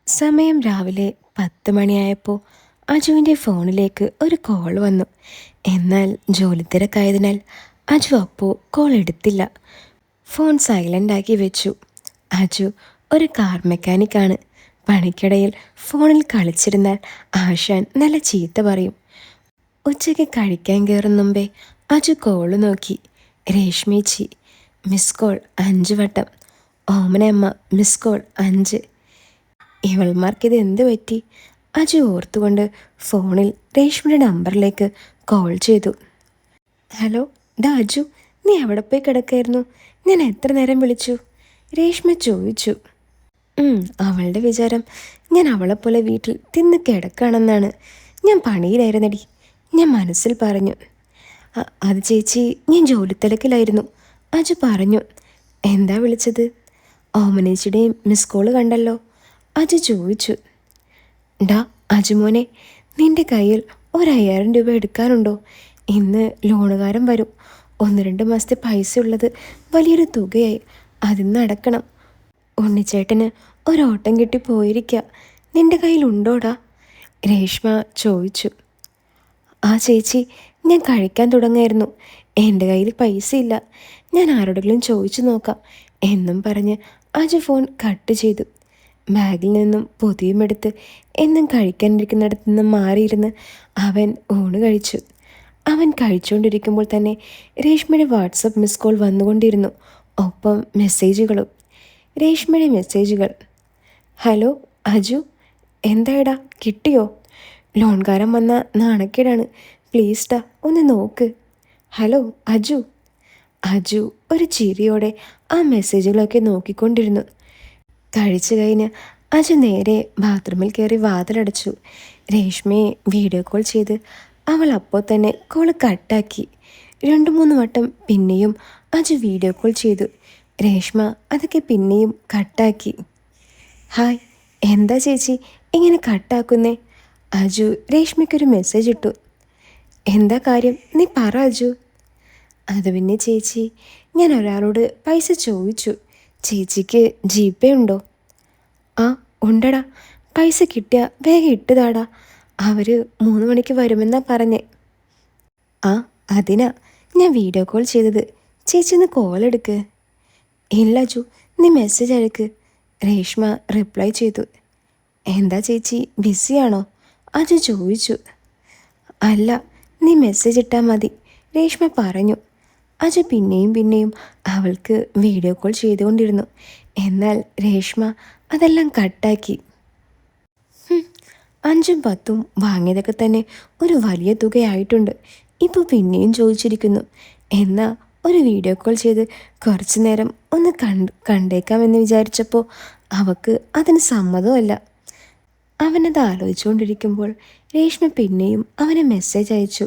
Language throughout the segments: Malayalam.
സമയം രാവിലെ 10 മണിയായപ്പോൾ അജുവിൻ്റെ ഫോണിലേക്ക് ഒരു കോൾ വന്നു. എന്നാൽ ജോലി തിരക്കായതിനാൽ അജു അപ്പോൾ കോൾ എടുത്തില്ല. ഫോൺ സൈലൻ്റാക്കി വെച്ചു. അജു ഒരു കാർ മെക്കാനിക്കാണ്. പണിക്കിടയിൽ ഫോണിൽ കളിച്ചിരുന്നാൽ ആശാൻ നല്ല ചീത്ത പറയും. ഉച്ചയ്ക്ക് കഴിക്കാൻ കയറും മുമ്പേ അജു കോള് നോക്കി. രേഷ്മേച്ചി മിസ് കോൾ 5 വട്ടം. Omanayamma miss call 5. ഇവൾമാർക്കിത് എന്ത് പറ്റി? അജു ഓർത്തുകൊണ്ട് ഫോണിൽ രേഷ്മയുടെ നമ്പറിലേക്ക് കോൾ ചെയ്തു. ഹലോ, അജു, നീ എവിടെ പോയി കിടക്കായിരുന്നു? ഞാൻ എത്ര നേരം വിളിച്ചു? രേഷ്മ ചോദിച്ചു. അവളുടെ വിചാരം ഞാൻ അവളെപ്പോലെ വീട്ടിൽ തിന്ന് കിടക്കുകയാണെന്നാണ്. ഞാൻ പണിയിലായിരുന്നടി, ഞാൻ മനസ്സിൽ പറഞ്ഞു. അത് ചേച്ചി, ഞാൻ ജോലിത്തിരക്കിലായിരുന്നു, അജു പറഞ്ഞു. എന്താ വിളിച്ചത്? ഓമനേച്ചിയുടെയും മിസ് കോള് കണ്ടല്ലോ, അജു ചോദിച്ചു. അജുമോനെ, നിൻ്റെ കയ്യിൽ 1,000 രൂപ എടുക്കാനുണ്ടോ? ഇന്ന് ലോണുകാരൻ വരും. 1-2 മാസത്തെ പൈസ ഉള്ളത് വലിയൊരു തുകയായി, അതിന്ന് അടക്കണം. ഉണ്ണിച്ചേട്ടന് ഒരോട്ടം കിട്ടി പോയിരിക്കുക. നിൻ്റെ കയ്യിലുണ്ടോടാ? രേഷ്മ ചോദിച്ചു. ആ ചേച്ചി, ഞാൻ കഴിക്കാൻ തുടങ്ങായിരുന്നു. എൻ്റെ കയ്യിൽ പൈസ ഇല്ല, ഞാൻ ആരോടെങ്കിലും ചോദിച്ചു നോക്കാം എന്നും പറഞ്ഞ് അജു ഫോൺ കട്ട് ചെയ്തു. ബാഗിൽ നിന്നും പൊതിയുമെടുത്ത് എന്നും കഴിക്കാനിരിക്കുന്നിടത്തു നിന്നും മാറിയിരുന്ന് അവൻ ഊണ് കഴിച്ചു. അവൻ കഴിച്ചുകൊണ്ടിരിക്കുമ്പോൾ തന്നെ രേഷ്മയുടെ വാട്സപ്പ് മിസ് കോൾ വന്നുകൊണ്ടിരുന്നു. ഒപ്പം മെസ്സേജുകളും. രേഷ്മയുടെ മെസ്സേജുകൾ. ഹലോ അജു, എന്തായടാ, കിട്ടിയോ? ലോൺകാരൻ വന്ന നാണക്കേടാണ്, പ്ലീസ് ഡാ ഒന്ന് നോക്ക്. ഹലോ അജു. അജു ഒരു ചിരിയോടെ ആ മെസ്സേജുകളൊക്കെ നോക്കിക്കൊണ്ടിരുന്നു. കഴിച്ചു കഴിഞ്ഞ് അജു നേരെ ബാത്റൂമിൽ കയറി വാതിലടച്ചു. രേഷ്മയെ വീഡിയോ കോൾ ചെയ്ത് അവൾ അപ്പോൾ തന്നെ കോൾ കട്ടാക്കി. 2-3 വട്ടം പിന്നെയും അജു വീഡിയോ കോൾ ചെയ്തു. രേഷ്മ അതൊക്കെ പിന്നെയും കട്ടാക്കി. ഹായ്, എന്താ ചേച്ചി ഇങ്ങനെ കട്ടാക്കുന്നേ? അജു രേഷ്മയ്ക്കൊരു മെസ്സേജ് ഇട്ടു. എന്താ കാര്യം, നീ പറ അജു. അത് പിന്നെ ചേച്ചി, ഞാൻ ഒരാളോട് പൈസ ചോദിച്ചു. ചേച്ചിക്ക് GPay ഉണ്ടോ? ആ ഉണ്ടടാ, പൈസ കിട്ടിയ വേഗം ഇട്ടുതാടാ. അവർ 3 മണിക്ക് വരുമെന്നാ പറഞ്ഞേ. ആ അതിനാ ഞാൻ വീഡിയോ കോൾ ചെയ്തത്. ചേച്ചി ഒന്ന് കോൾ എടുക്ക്. ഇല്ല അജു, നീ മെസ്സേജ് അയക്ക്, രേഷ്മ റിപ്ലൈ ചെയ്തു. എന്താ ചേച്ചി ബിസിയാണോ? അജു ചോദിച്ചു. അല്ല, നീ മെസ്സേജ് ഇട്ടാൽ മതി, രേഷ്മ പറഞ്ഞു. അജു പിന്നെയും അവൾക്ക് വീഡിയോ കോൾ ചെയ്തുകൊണ്ടിരുന്നു. എന്നാൽ രേഷ്മ അതെല്ലാം കട്ടാക്കി. 5ഉം 10ഉം വാങ്ങിയതൊക്കെ തന്നെ ഒരു വലിയ തുകയായിട്ടുണ്ട്. ഇപ്പോൾ പിന്നെയും ചോദിച്ചിരിക്കുന്നു. എന്നാൽ ഒരു വീഡിയോ കോൾ ചെയ്ത് കുറച്ചു നേരം ഒന്ന് കണ്ടേക്കാമെന്ന് വിചാരിച്ചപ്പോൾ അവൾക്ക് അതിന് സമ്മതമല്ല. അവനത് ആലോചിച്ചുകൊണ്ടിരിക്കുമ്പോൾ രേഷ്മ പിന്നെയും അവന് മെസ്സേജ് അയച്ചു.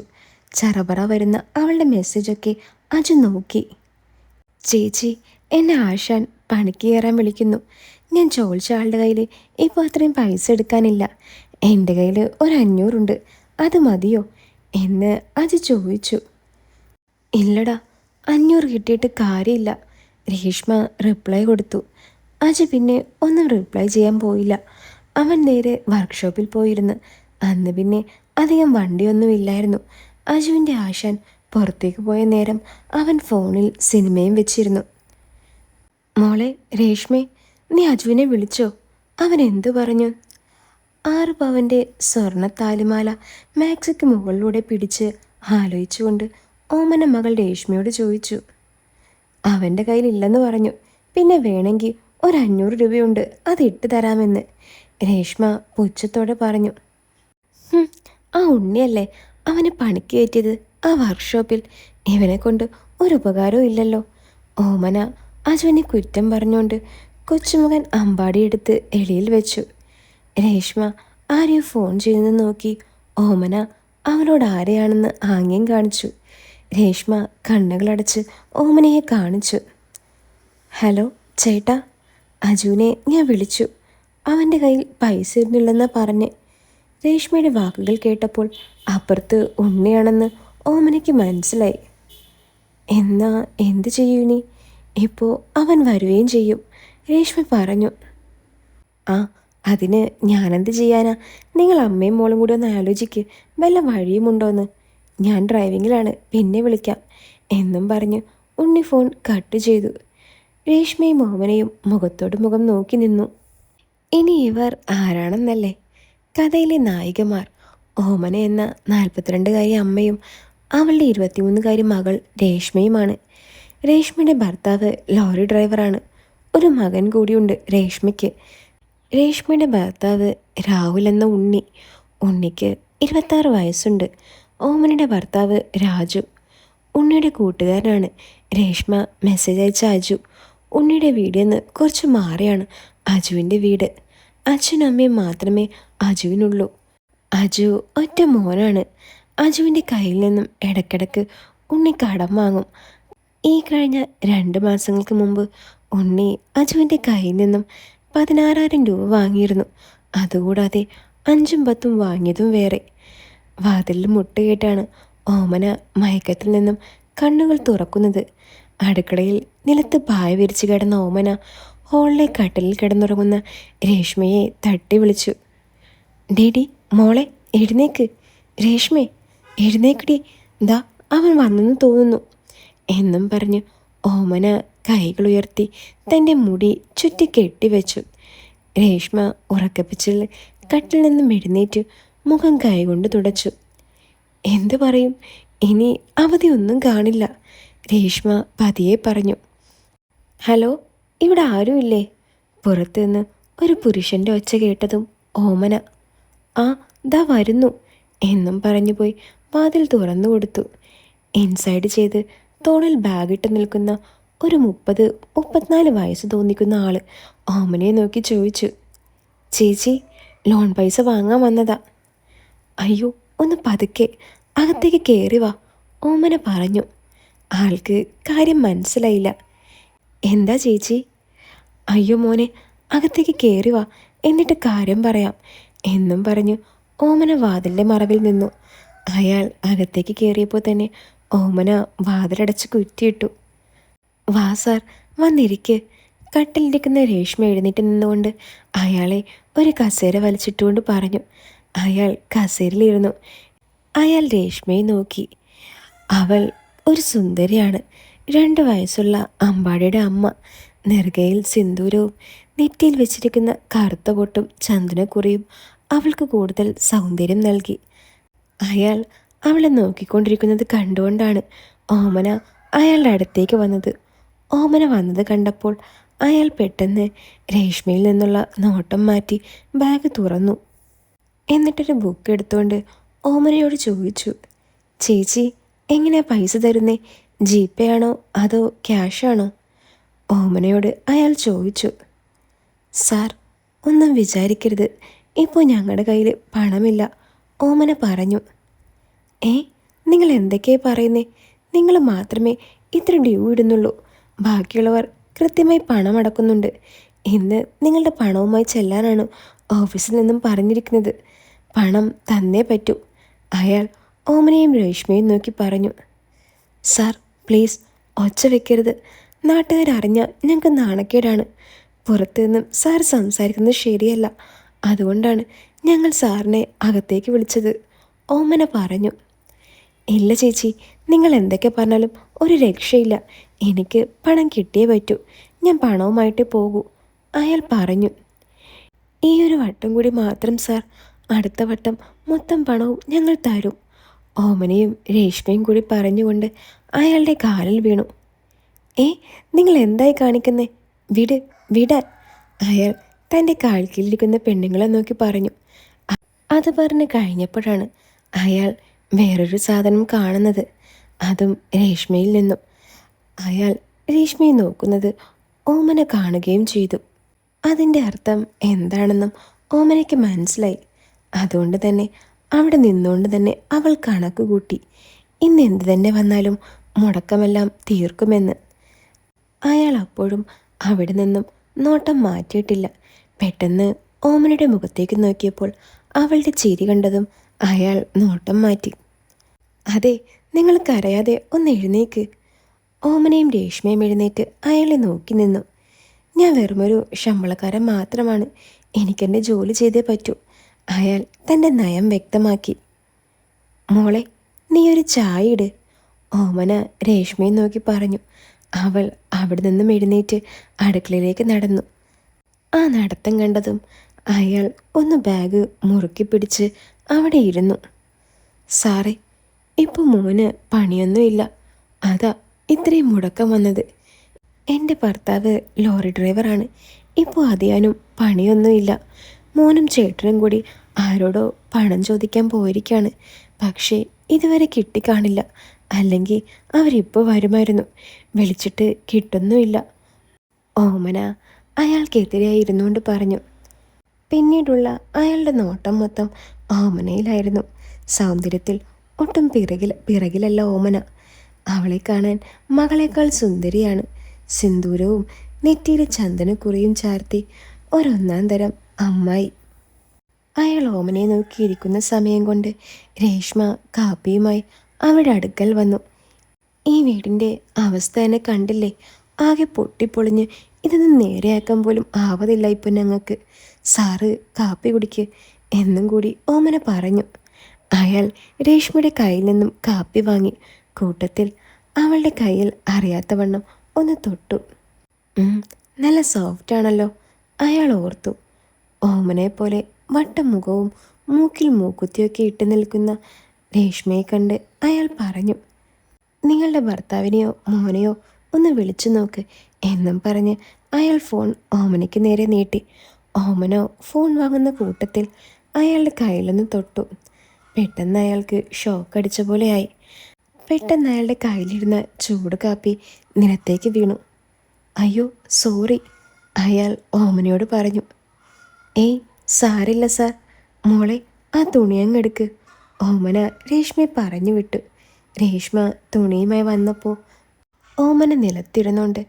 ചറപറ വരുന്ന അവളുടെ മെസ്സേജൊക്കെ അജു നോക്കി. ചേച്ചി, എന്നെ ആശാൻ പണിക്ക് കയറാൻ വിളിക്കുന്നു. ഞാൻ ചോദിച്ച ആളുടെ കയ്യിൽ ഇപ്പോൾ അത്രയും പൈസ എടുക്കാനില്ല. എൻ്റെ കയ്യിൽ 500 ഉണ്ട്, അത് മതിയോ എന്ന് അജു ചോദിച്ചു. ഇല്ലടാ, 500 കിട്ടിയിട്ട് കാര്യമില്ല, രേഷ്മ റിപ്ലൈ കൊടുത്തു. അജു പിന്നെ ഒന്നും റിപ്ലൈ ചെയ്യാൻ പോയില്ല. അവൻ നേരെ വർക്ക്ഷോപ്പിൽ പോയിരുന്നു. അന്ന് പിന്നെ അധികം വണ്ടിയൊന്നുമില്ലായിരുന്നു. അജുവിൻ്റെ ആശാൻ പുറത്തേക്ക് പോയ നേരം അവൻ ഫോണിൽ സിനിമയും വെച്ചിരുന്നു. മോളെ രേഷ്മേ, നീ അജുവിനെ വിളിച്ചോ? അവൻ എന്തു പറഞ്ഞു? 6 പവൻ്റെ സ്വർണ്ണ താലിമാല മാക്സിക്ക് മുകളിലൂടെ പിടിച്ച് ആലോചിച്ചുകൊണ്ട് ഓമന മകൾ രേഷ്മയോട് ചോദിച്ചു. അവൻ്റെ കയ്യിലില്ലെന്ന് പറഞ്ഞു. പിന്നെ വേണമെങ്കിൽ 500 രൂപയുണ്ട്, അത് ഇട്ട് തരാമെന്ന് രേഷ്മ പുച്ഛത്തോടെ പറഞ്ഞു. ആ ഉണ്ണിയല്ലേ അവനെ പണിക്ക് കയറ്റിയത് ആ വർക്ക്ഷോപ്പിൽ. ഇവനെ കൊണ്ട് ഒരു ഉപകാരവും ഇല്ലല്ലോ. ഓമന അജുവിനെ കുറ്റം പറഞ്ഞുകൊണ്ട് കൊച്ചുമകൻ അമ്പാടിയെടുത്ത് എളിയിൽ വെച്ചു. രേഷ്മ ആരെയോ ഫോൺ ചെയ്യുന്നത് നോക്കി ഓമന അവളോട് ആരെയാണെന്ന് ആംഗ്യം കാണിച്ചു. രേഷ്മ കണ്ണുകളടച്ച് ഓമനയെ കാണിച്ചു. ഹലോ ചേട്ടാ, അജുവിനെ ഞാൻ വിളിച്ചു. അവൻ്റെ കയ്യിൽ പൈസ ഇരുന്നില്ലെന്നാ പറഞ്ഞേ. രേഷ്മയുടെ വാക്കുകൾ കേട്ടപ്പോൾ അപ്പുറത്ത് ഉണ്ണിയാണെന്ന് ഓമനയ്ക്ക് മനസ്സിലായി. എന്നാ എന്ത് ചെയ്യൂ നീ? ഇപ്പോൾ അവൻ വരുകയും ചെയ്യും, രേഷ്മ പറഞ്ഞു. ആ അതിന് ഞാനെന്ത് ചെയ്യാനാ? നിങ്ങൾ അമ്മയും മോളും കൂടി ഒന്ന് ആലോചിക്ക്, വല്ല വഴിയുമുണ്ടോയെന്ന്. ഞാൻ ഡ്രൈവിങ്ങിലാണ്, പിന്നെ വിളിക്കാം എന്നും പറഞ്ഞ് ഉണ്ണി ഫോൺ കട്ട് ചെയ്തു. രേഷ്മയും ഓമനയും മുഖത്തോട് മുഖം നോക്കി നിന്നു. ഇനി ഇവർ ആരാണെന്നല്ലേ? കഥയിലെ നായികമാർ ഓമന എന്ന 42കാരി അമ്മയും അവളുടെ 23കാരി മകൾ രേഷ്മയുമാണ്. രേഷ്മയുടെ ഭർത്താവ് ലോറി ഡ്രൈവറാണ്. ഒരു മകൻ കൂടിയുണ്ട് രേഷ്മയ്ക്ക്. രേഷ്മയുടെ ഭർത്താവ് രാഹുൽ എന്ന ഉണ്ണി. ഉണ്ണിക്ക് 26 വയസ്സുണ്ട്. ഓമനയുടെ ഭർത്താവ് രാജു. ഉണ്ണിയുടെ കൂട്ടുകാരനാണ് രേഷ്മ മെസ്സേജ് അയച്ച അജു. ഉണ്ണിയുടെ വീടിൽ നിന്ന് കുറച്ച് മാറിയാണ് അജുവിൻ്റെ വീട്. അച്ഛനും അമ്മയും മാത്രമേ അജുവിനുള്ളൂ. അജു ഒറ്റ മോനാണ്. അജുവിൻ്റെ കയ്യിൽ നിന്നും ഇടയ്ക്കിടയ്ക്ക് ഉണ്ണി കടം വാങ്ങും. ഈ കഴിഞ്ഞ 2 മാസങ്ങൾക്ക് മുമ്പ് ഉണ്ണി അജുവിൻ്റെ കയ്യിൽ നിന്നും 16,000 രൂപ വാങ്ങിയിരുന്നു. അതുകൂടാതെ 5ഉം 10ഉം വാങ്ങിയതും വേറെ. വാതിലിൽ മുട്ടുകേട്ടാണ് ഓമന മയക്കത്തിൽ നിന്നും കണ്ണുകൾ തുറക്കുന്നത്. അടുക്കളയിൽ നിലത്ത് പായ വിരിച്ച് കിടന്ന ഓമന ഹോളിലെ കട്ടിലിൽ കിടന്നുറങ്ങുന്ന രേഷ്മയെ തട്ടി വിളിച്ചു. ഡേഡി, മോളെ എഴുന്നേക്ക്. രേഷ്മേ, എഴുന്നേക്കടി, ദാ അവൻ വന്നെന്ന് തോന്നുന്നു എന്നും പറഞ്ഞ് ഓമന കൈകൾ ഉയർത്തി തൻ്റെ മുടി ചുറ്റി കെട്ടിവെച്ചു. രേഷ്മ ഉറക്കപ്പിച്ചിൽ കട്ടിൽ നിന്നും എഴുന്നേറ്റ് മുഖം കൈകൊണ്ട് തുടച്ചു. എന്തു പറയും? ഇനി അവധിയൊന്നും കാണില്ല, രേഷ്മ പതിയെ പറഞ്ഞു. ഹലോ, ഇവിടെ ആരുമില്ലേ? പുറത്തു നിന്ന് ഒരു പുരുഷൻ്റെ ഒച്ച കേട്ടതും ഓമന ആ ദാ വരുന്നു എന്നും പറഞ്ഞു പോയി വാതിൽ തുറന്നു കൊടുത്തു. ഇൻസൈഡ് ചെയ്ത് തോളിൽ ബാഗിട്ട് നിൽക്കുന്ന ഒരു 30-34 വയസ്സ് തോന്നിക്കുന്ന ആള് ഓമനയെ നോക്കി ചോദിച്ചു. ചേച്ചി, ലോൺ പൈസ വാങ്ങാൻ വന്നതാ. അയ്യോ, ഒന്ന് പതുക്കെ, അകത്തേക്ക് കയറി വാ, ഓമന പറഞ്ഞു. ആൾക്ക് കാര്യം മനസ്സിലായില്ല. എന്താ ചേച്ചി? അയ്യോ മോനെ, അകത്തേക്ക് കയറി വാ, എന്നിട്ട് കാര്യം പറയാം എന്നും പറഞ്ഞു ഓമന വാതിലിൻ്റെ മറവിൽ നിന്നു. അയാൾ അകത്തേക്ക് കയറിയപ്പോൾ തന്നെ ഓമന വാതിലടച്ച് കുറ്റിയിട്ടു. വാ സാർ, വന്നിരിക്ക്. കട്ടിലിരിക്കുന്ന രേഷ്മ എഴുന്നേറ്റ് നിന്നുകൊണ്ട് അയാളെ ഒരു കസേര വലിച്ചിട്ടുകൊണ്ട് പറഞ്ഞു. അയാൾ കസേരയിലിരുന്നു. അയാൾ രേഷ്മയെ നോക്കി. അവൾ ഒരു സുന്ദരിയാണ്. 2 വയസ്സുള്ള അമ്പാടിയുടെ അമ്മ. നെറുകയിൽ സിന്ദൂരവും നെറ്റിയിൽ വെച്ചിരിക്കുന്ന കറുത്ത പൊട്ടും ചന്ദനക്കുറിയും അവൾക്ക് കൂടുതൽ സൗന്ദര്യം നൽകി. അയാൾ അവളെ നോക്കിക്കൊണ്ടിരിക്കുന്നത് കണ്ടുകൊണ്ടാണ് ഓമന അയാളുടെ അടുത്തേക്ക് വന്നത്. ഓമന വന്നത് കണ്ടപ്പോൾ അയാൾ പെട്ടെന്ന് രേഷ്മയിൽ നിന്നുള്ള നോട്ടം മാറ്റി ബാഗ് തുറന്നു. എന്നിട്ടൊരു ബുക്ക് എടുത്തുകൊണ്ട് ഓമനയോട് ചോദിച്ചു. ചേച്ചി, എങ്ങനെയാ പൈസ തരുന്നേ? ജിപേ ആണോ അതോ ക്യാഷാണോ? ഓമനയോട് അയാൾ ചോദിച്ചു. സാർ, ഒന്നും വിചാരിക്കരുത്, ഇപ്പോൾ ഞങ്ങളുടെ കയ്യിൽ പണമില്ല, ഓമന പറഞ്ഞു. നിങ്ങൾ എന്തൊക്കെയാ പറയുന്നേ? നിങ്ങൾ മാത്രമേ ഇത്ര ഡ്യൂ ഇടുന്നുള്ളൂ. ബാക്കിയുള്ളവർ കൃത്യമായി പണം അടക്കുന്നുണ്ട്. ഇന്ന് നിങ്ങളുടെ പണവുമായി ചെല്ലാനാണ് ഓഫീസിൽ നിന്നും പറഞ്ഞിരിക്കുന്നത്. പണം തന്നേ പറ്റൂ, അയാൾ ഓമനയും രേഷ്മയും നോക്കി പറഞ്ഞു. സാർ പ്ലീസ്, ഒച്ച വെക്കരുത്. നാട്ടുകാരറിഞ്ഞാൽ ഞങ്ങൾക്ക് നാണക്കേടാണ്. പുറത്തു നിന്നും സാർ സംസാരിക്കുന്നത് ശരിയല്ല. അതുകൊണ്ടാണ് ഞങ്ങൾ സാറിനെ അകത്തേക്ക് വിളിച്ചത്, ഓമന പറഞ്ഞു. ഇല്ല ചേച്ചി, നിങ്ങൾ എന്തൊക്കെ പറഞ്ഞാലും ഒരു രക്ഷയില്ല. എനിക്ക് പണം കിട്ടിയേ പറ്റൂ. ഞാൻ പണവുമായിട്ടേ പോകൂ, അയാൾ പറഞ്ഞു. ഈ ഒരു വട്ടം കൂടി മാത്രം സാർ, അടുത്ത വട്ടം മൊത്തം പണവും ഞങ്ങൾ തരും, ഓമനയും രേഷ്മയും കൂടി പറഞ്ഞുകൊണ്ട് അയാളുടെ കാലിൽ വീണു. നിങ്ങൾ എന്തായി കാണിക്കുന്നേ? വിട്, വിടാൻ, അയാൾ തൻ്റെ കാൽക്കീഴിലിരിക്കുന്ന പെണ്ണുങ്ങളെ നോക്കി പറഞ്ഞു. അത് പറഞ്ഞ് കഴിഞ്ഞപ്പോഴാണ് അയാൾ വേറൊരു സാധനം കാണുന്നത്, അതും രേഷ്മയിൽ നിന്നും. അയാൾ രേഷ്മയെ നോക്കുന്നത് ഓമന കാണുകയും ചെയ്തു. അതിൻ്റെ അർത്ഥം എന്താണെന്നും ഓമനയ്ക്ക് മനസ്സിലായി. അതുകൊണ്ട് തന്നെ അവിടെ നിന്നുകൊണ്ട് തന്നെ അവൾ കണക്ക് കൂട്ടി, ഇന്ന് എന്ത് തന്നെ വന്നാലും മുടക്കമെല്ലാം തീർക്കുമെന്ന്. അയാൾ അപ്പോഴും അവിടെ നിന്നും നോട്ടം മാറ്റിയിട്ടില്ല. പെട്ടെന്ന് ഓമനയുടെ മുഖത്തേക്ക് നോക്കിയപ്പോൾ അവളുടെ ചിരി കണ്ടതും അയാൾ നോട്ടം മാറ്റി. അതെ, നിങ്ങൾ കരയാതെ ഒന്ന് എഴുന്നേക്ക്. ഓമനയും രേഷ്മയും എഴുന്നേറ്റ് അയാളെ നോക്കി നിന്നു. ഞാൻ വെറുമൊരു ശമ്പളക്കാരൻ മാത്രമാണ്. എനിക്കെൻ്റെ ജോലി ചെയ്തേ പറ്റൂ. അയാൾ തൻ്റെ നയം വ്യക്തമാക്കി. മോളെ, നീ ഒരു ചായ ഇട്, ഓമന രേഷ്മയെ നോക്കി പറഞ്ഞു. അവൾ അവിടെ നിന്നും എഴുന്നേറ്റ് അടുക്കളയിലേക്ക് നടന്നു. ആ നടത്തം കണ്ടതും അയാൾ ഒന്ന് ബാഗ് മുറുക്കി പിടിച്ച് അവിടെ ഇരുന്നു. സാറേ, ഇപ്പോൾ മോന് പണിയൊന്നുമില്ല, അതാ ഇത്രയും മുടക്കം വന്നത്. എൻ്റെ ഭർത്താവ് ലോറി ഡ്രൈവറാണ്. ഇപ്പോൾ അതിയാനും പണിയൊന്നുമില്ല. മോനും ചേട്ടനും കൂടി ആരോടോ പണം ചോദിക്കാൻ പോയിരിക്കാണ്. പക്ഷേ ഇതുവരെ കിട്ടിക്കാണില്ല. അല്ലെങ്കിൽ അവരിപ്പോൾ വരുമായിരുന്നു. വിളിച്ചിട്ട് കിട്ടുന്നുമില്ല, ഓമന അയാൾക്കെതിരായി ഇരുന്നുകൊണ്ട് പറഞ്ഞു. പിന്നീടുള്ള അയാളുടെ നോട്ടം മൊത്തം ഓമനയിലായിരുന്നു. സൗന്ദര്യത്തിൽ ഒട്ടും പിറകിലല്ല ഓമന. അവളെ കാണാൻ മകളേക്കാൾ സുന്ദരിയാണ്. സിന്ദൂരവും നെറ്റിയിലെ ചന്ദനക്കുറിയും ചാർത്തി ഒരൊന്നാം തരം അമ്മായി. അയാൾ ഓമനയെ നോക്കിയിരിക്കുന്ന സമയം കൊണ്ട് രേഷ്മ കാപ്പിയുമായി അവളുടെ അടുക്കൽ വന്നു. ഈ വീടിൻ്റെ അവസ്ഥ തന്നെ കണ്ടില്ലേ? ആകെ പൊട്ടിപ്പൊളിഞ്ഞ് ഇതൊന്നും നേരെയാക്കാൻ പോലും ആവതില്ല ഇപ്പം ഞങ്ങൾക്ക്. സാറ് കാപ്പി കുടിക്ക് എന്നും കൂടി ഓമന പറഞ്ഞു. അയാൾ രേഷ്മയുടെ കയ്യിൽ നിന്നും കാപ്പി വാങ്ങി കൂട്ടത്തിൽ അവളുടെ കയ്യിൽ അറിയാത്തവണ്ണം ഒന്ന് തൊട്ടു. നല്ല സോഫ്റ്റ് ആണല്ലോ, അയാൾ ഓർത്തു. ഓമനയെ പോലെ വട്ടം മുഖവും മൂക്കിൽ മൂക്കുത്തിയൊക്കെ ഇട്ട് നിൽക്കുന്ന രേഷ്മയെ കണ്ട് അയാൾ പറഞ്ഞു. നിങ്ങളുടെ ഭർത്താവിനെയോ മോനെയോ ഒന്ന് വിളിച്ചു നോക്ക് എന്നും പറഞ്ഞ് അയാൾ ഫോൺ ഓമനയ്ക്ക് നേരെ നീട്ടി. ഓമനോ ഫോൺ വാങ്ങുന്ന കൂട്ടത്തിൽ അയാളുടെ കയ്യിലൊന്ന് തൊട്ടു. പെട്ടെന്ന് അയാൾക്ക് ഷോക്ക് അടിച്ച പോലെയായി. പെട്ടെന്ന് അയാളുടെ കയ്യിലിരുന്ന ചൂട് കാപ്പി നിലത്തേക്ക് വീണു. അയ്യോ സോറി, അയാൾ ഓമനയോട് പറഞ്ഞു. ഏയ് സാരില്ല സാർ, മോളെ ആ തുണിയങ്ങെടുക്ക്, ഓമന രേഷ്മയെ പറഞ്ഞു വിട്ടു. രേഷ്മ തുണിയുമായി വന്നപ്പോൾ ഓമന നിലത്തിരുന്നുകൊണ്ട്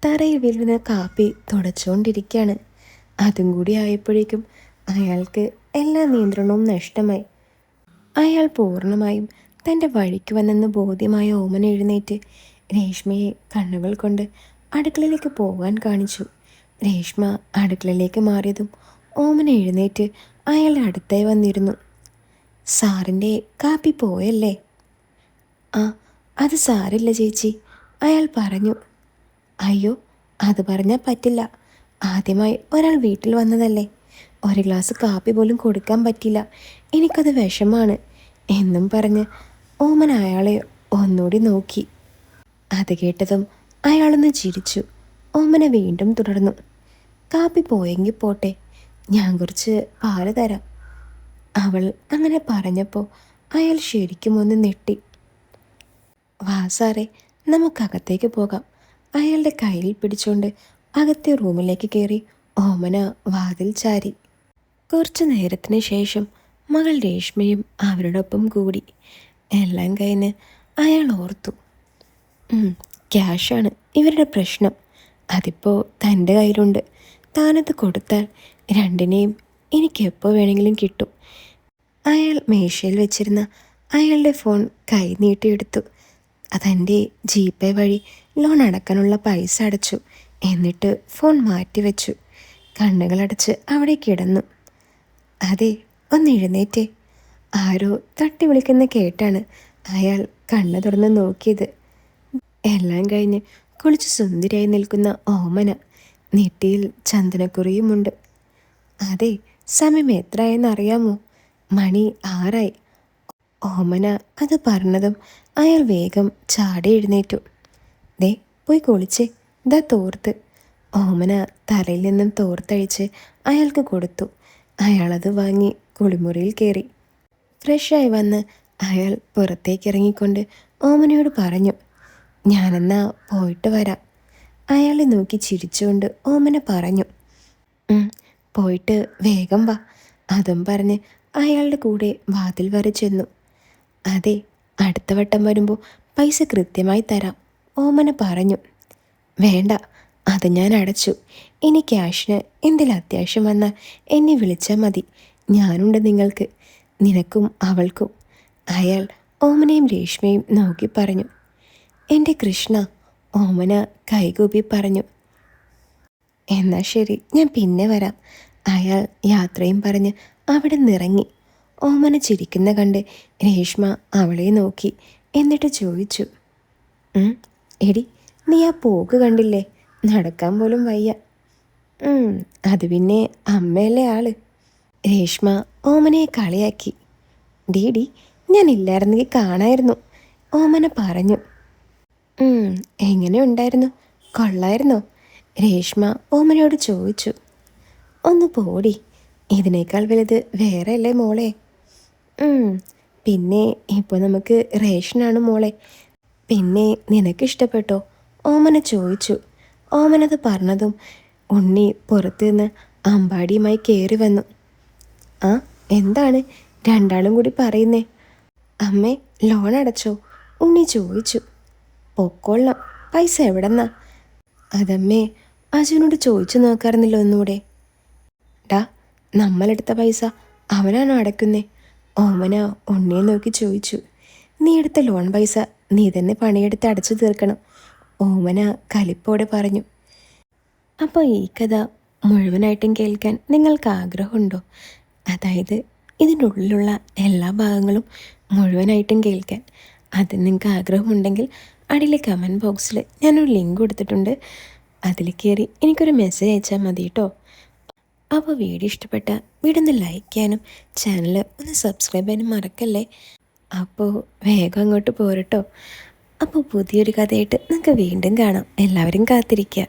തറയിൽ വീഴുന്ന കാപ്പി തുടച്ചുകൊണ്ടിരിക്കുകയാണ്. അതും കൂടി ആയപ്പോഴേക്കും അയാൾക്ക് എല്ലാ നിയന്ത്രണവും നഷ്ടമായി. അയാൾ പൂർണ്ണമായും തൻ്റെ വഴിക്ക് വന്നെന്ന് ബോധ്യമായ ഓമന എഴുന്നേറ്റ് രേഷ്മയെ കണ്ണുകൾ കൊണ്ട് അടുക്കളയിലേക്ക് പോകാൻ കാണിച്ചു. രേഷ്മ അടുക്കളയിലേക്ക് മാറിയതും ഓമന എഴുന്നേറ്റ് അയാളുടെ അടുത്തായി വന്നിരുന്നു. സാറിൻ്റെ കാപ്പി പോയല്ലേ? ആ, അത് സാരില്ല ചേച്ചി, അയാൾ പറഞ്ഞു. അയ്യോ, അത് പറഞ്ഞാൽ പറ്റില്ല. ആദ്യമായി ഒരാൾ വീട്ടിൽ വന്നതല്ലേ, ഒരു ഗ്ലാസ് കാപ്പി പോലും കൊടുക്കാൻ പറ്റില്ല, എനിക്കത് വിഷമാണ് എന്നും പറഞ്ഞ് ഓമന അയാളെ ഒന്നുകൂടി നോക്കി. അത് കേട്ടതും അയാളൊന്ന് ചിരിച്ചു. ഓമന വീണ്ടും തുടർന്നു. കാപ്പി പോയെങ്കിൽ പോട്ടെ, ഞാൻ കുറച്ച് പാല് തരാം. അവൾ അങ്ങനെ പറഞ്ഞപ്പോൾ അയാൾ ശരിക്കും ഒന്ന് നെട്ടി. വാ സാറേ, നമുക്കകത്തേക്ക് പോകാം. അയാളുടെ കയ്യിൽ പിടിച്ചുകൊണ്ട് അകത്തെ റൂമിലേക്ക് കയറി ഓമന വാതിൽ ചാരി. കുറച്ചു നേരത്തിന് ശേഷം മകൾ രേഷ്മയും അവരോടൊപ്പം കൂടി. എല്ലാം കഴിഞ്ഞ് അയാൾ ഓർത്തു, ക്യാഷാണ് ഇവരുടെ പ്രശ്നം. അതിപ്പോൾ തൻ്റെ കയ്യിലുണ്ട്. താനത് കൊടുത്താൽ രണ്ടിനെയും എനിക്കെപ്പോൾ വേണമെങ്കിലും കിട്ടും. അയാൾ മേശയിൽ വെച്ചിരുന്ന അയാളുടെ ഫോൺ കൈ നീട്ടിയെടുത്തു. അതെൻ്റെ ജിപേ വഴി ലോൺ അടക്കാനുള്ള പൈസ അടച്ചു. എന്നിട്ട് ഫോൺ മാറ്റിവെച്ചു. കണ്ണുകളടച്ച് അവിടെ കിടന്നു. അതെ, ഒന്ന് എഴുന്നേറ്റേ. ആരോ തട്ടി വിളിക്കുന്ന കേട്ടാണ് അയാൾ കണ്ണു തുറന്ന് നോക്കിയത്. എല്ലാം കഴിഞ്ഞ് കുളിച്ച് സുന്ദരിയായി നിൽക്കുന്ന ഓമന. നെറ്റിയിൽ ചന്ദനക്കുറിയുമുണ്ട്. അതെ, സമയം എത്രയെന്നറിയാമോ? മണി 6 ഓമന അത് പറഞ്ഞതും അയാൾ വേഗം ചാടി എഴുന്നേറ്റു. ദേ പോയി കുളിച്ചേ, ഇതാ തോർത്ത്. ഓമന തലയിൽ നിന്നും തോർത്തഴിച്ച് അയാൾക്ക് കൊടുത്തു. അയാളത് വാങ്ങി കുളിമുറിയിൽ കയറി. ഫ്രഷായി വന്ന് അയാൾ പുറത്തേക്ക് ഇറങ്ങിക്കൊണ്ട് ഓമനയോട് പറഞ്ഞു, ഞാനെന്നാ പോയിട്ട് വരാം. അയാളെ നോക്കി ചിരിച്ചുകൊണ്ട് ഓമന പറഞ്ഞു. പോയിട്ട് വേഗം വാ. അതും പറഞ്ഞ് അയാളുടെ കൂടെ വാതിൽ വരെ ചെന്നു. അതെ, അടുത്ത വട്ടം വരുമ്പോൾ പൈസ കൃത്യമായി തരാം, ഓമന പറഞ്ഞു. വേണ്ട, അത് ഞാൻ അടച്ചു. ഇനി ക്യാഷിന് എന്തെങ്കിലും അത്യാവശ്യം വന്നാൽ എന്നെ വിളിച്ചാൽ മതി. ഞാനുണ്ട് നിങ്ങൾക്ക്, നിനക്കും അവൾക്കും. അയാൾ ഓമനയും രേഷ്മയും നോക്കി പറഞ്ഞു. എൻ്റെ കൃഷ്ണ, ഓമന കൈകൂപ്പി പറഞ്ഞു. എന്നാൽ ശരി, ഞാൻ പിന്നെ വരാം. അയാൾ യാത്രയും പറഞ്ഞ് അവിടെ നിറങ്ങി. ഓമന ചിരിക്കുന്ന കണ്ട് രേഷ്മ അവളെ നോക്കി. എന്നിട്ട് ചോദിച്ചു, എടി നീ ആ പോക്ക് കണ്ടില്ലേ? നടക്കാൻ പോലും വയ്യ. അത് പിന്നെ അമ്മയല്ലേ ആള്. രേഷ്മ ഓമനയെ കളിയാക്കി. ഡീഡി ഞാൻ ഇല്ലായിരുന്നെങ്കിൽ കാണായിരുന്നു, ഓമന പറഞ്ഞു. എങ്ങനെ ഉണ്ടായിരുന്നു? കൊള്ളായിരുന്നോ? രേഷ്മ ഓമനയോട് ചോദിച്ചു. ഒന്ന് പോടി, ഇതിനേക്കാൾ വലുത് വേറെ അല്ലേ മോളെ. പിന്നെ ഇപ്പോൾ നമുക്ക് റേഷനാണ് മോളെ. പിന്നെ നിനക്കിഷ്ടപ്പെട്ടോ? ഓമന ചോദിച്ചു. ഓമനത് പറഞ്ഞതും ഉണ്ണി പുറത്തു നിന്ന് അമ്പാടിയുമായി കയറി വന്നു. ആ എന്താണ് രണ്ടാളും കൂടി പറയുന്നേ? അമ്മേ ലോൺ അടച്ചോ? ഉണ്ണി ചോദിച്ചു. പൊക്കോളാം, പൈസ എവിടെന്നാ? അതമ്മേ അജുനോട് ചോദിച്ചു നോക്കാറുന്നില്ല ഒന്നുകൂടെ. ഡാ, നമ്മളെടുത്ത പൈസ അവനാണോ അടയ്ക്കുന്നേ? ഓമന ഉണ്ണിയെ നോക്കി ചോദിച്ചു. നീ എടുത്ത ലോൺ പൈസ നീ തന്നെ പണിയെടുത്ത് അടച്ചു തീർക്കണം, ഓമന കലിപ്പോടെ പറഞ്ഞു. അപ്പോൾ ഈ കഥ മുഴുവനായിട്ടും കേൾക്കാൻ നിങ്ങൾക്ക് ആഗ്രഹമുണ്ടോ? അതായത് ഇതിൻ്റെ ഉള്ളിലുള്ള എല്ലാ ഭാഗങ്ങളും മുഴുവനായിട്ടും കേൾക്കാൻ. അതിന് നിങ്ങൾക്ക് ആഗ്രഹമുണ്ടെങ്കിൽ അടിയിലെ കമൻറ്റ് ബോക്സിൽ ഞാനൊരു ലിങ്ക് കൊടുത്തിട്ടുണ്ട്, അതിൽ കയറി എനിക്കൊരു മെസ്സേജ് അയച്ചാൽ മതി കേട്ടോ. അപ്പോൾ വീഡിയോ ഇഷ്ടപ്പെട്ട വീഡിയോ ഒന്ന് ലൈക്ക് ചെയ്യാനും ചാനൽ ഒന്ന് സബ്സ്ക്രൈബ് ചെയ്യാനും മറക്കല്ലേ. അപ്പോൾ വേഗം അങ്ങോട്ട് പോരട്ടോ. അപ്പോൾ പുതിയൊരു കഥയായിട്ട് നിങ്ങൾക്ക് വീണ്ടും കാണാം. എല്ലാവരും കാത്തിരിക്കുക.